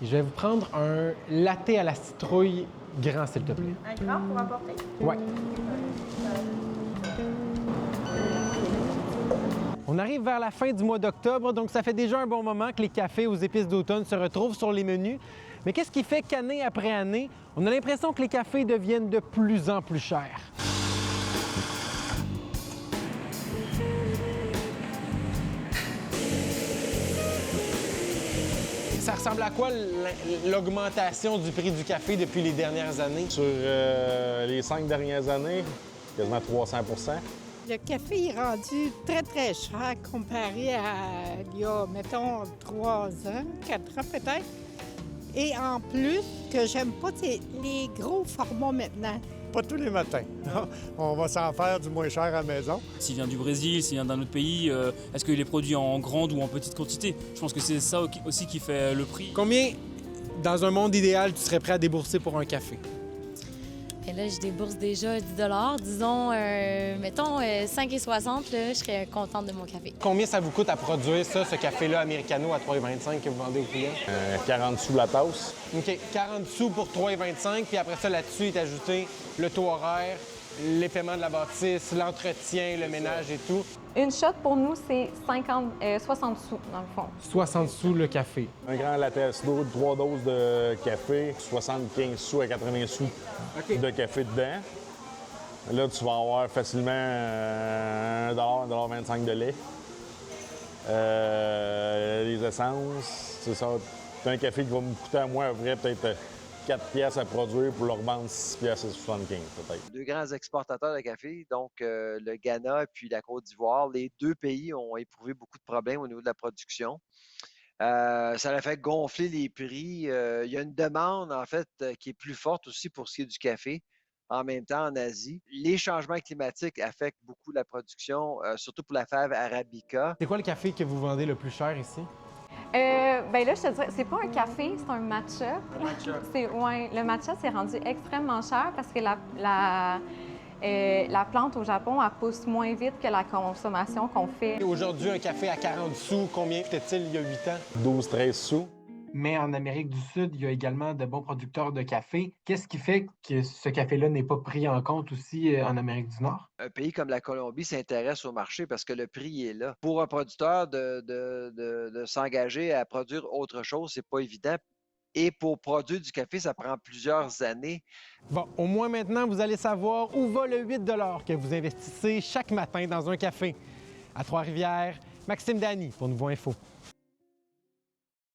Je vais vous prendre un latte à la citrouille grand, s'il te plaît. Un grand pour apporter? Ouais. On arrive vers la fin du mois d'octobre, donc ça fait déjà un bon moment que les cafés aux épices d'automne se retrouvent sur les menus. Mais qu'est-ce qui fait qu'année après année, on a l'impression que les cafés deviennent de plus en plus chers? Ça ressemble à quoi l'augmentation du prix du café depuis les dernières années? Sur les 5 dernières années, quasiment 300 %. Le café est rendu très, très cher comparé à il y a, mettons, 3 ans, 4 ans peut-être. Et en plus, que j'aime pas, c'est les gros formats maintenant. Pas tous les matins. On va s'en faire du moins cher à la maison. S'il vient du Brésil, s'il vient d'un autre pays, est-ce qu'il est produit en grande ou en petite quantité? Je pense que c'est ça aussi qui fait le prix. Combien, dans un monde idéal, tu serais prêt à débourser pour un café? Et là, je débourse déjà 10 $. Disons, mettons 5,60 $, là, je serais contente de mon café. Combien ça vous coûte à produire ça, ce café-là americano à 3,25 que vous vendez aux clients? 40 sous la tasse. OK, 40 sous pour 3,25, puis après ça, là-dessus est ajouté le taux horaire, les paiements de la bâtisse, l'entretien, le ménage et tout. Une shot, pour nous, c'est 60 sous, dans le fond. 60 sous le café. Un grand latte d'eau, 3 doses de café, 75 sous à 80 sous de café dedans. Là, tu vas avoir facilement $1, $1,25 de lait. Les essences, c'est ça. C'est un café qui va me coûter à moi à vrai peut-être 4 piastres à produire pour le revendre 6 piastres et 75 peut-être. Deux grands exportateurs de café, donc le Ghana puis la Côte d'Ivoire. Les deux pays ont éprouvé beaucoup de problèmes au niveau de la production. Ça a fait gonfler les prix. Il y a une demande, en fait, qui est plus forte aussi pour ce qui est du café. En même temps, en Asie, les changements climatiques affectent beaucoup la production, surtout pour la fève Arabica. C'est quoi le café que vous vendez le plus cher ici? Ben là, je te dirais, c'est pas un café, c'est un matcha. Ouais, le matcha, c'est rendu extrêmement cher parce que la plante au Japon, elle pousse moins vite que la consommation qu'on fait. Aujourd'hui, un café à 40 sous, combien coûtait-il il y a 8 ans? 12-13 sous. Mais en Amérique du Sud, il y a également de bons producteurs de café. Qu'est-ce qui fait que ce café-là n'est pas pris en compte aussi en Amérique du Nord? Un pays comme la Colombie s'intéresse au marché parce que le prix est là. Pour un producteur de s'engager à produire autre chose, c'est pas évident. Et pour produire du café, ça prend plusieurs années. Bon, au moins maintenant, vous allez savoir où va le 8 $ que vous investissez chaque matin dans un café. À Trois-Rivières, Maxime Dany pour Nouveau Info.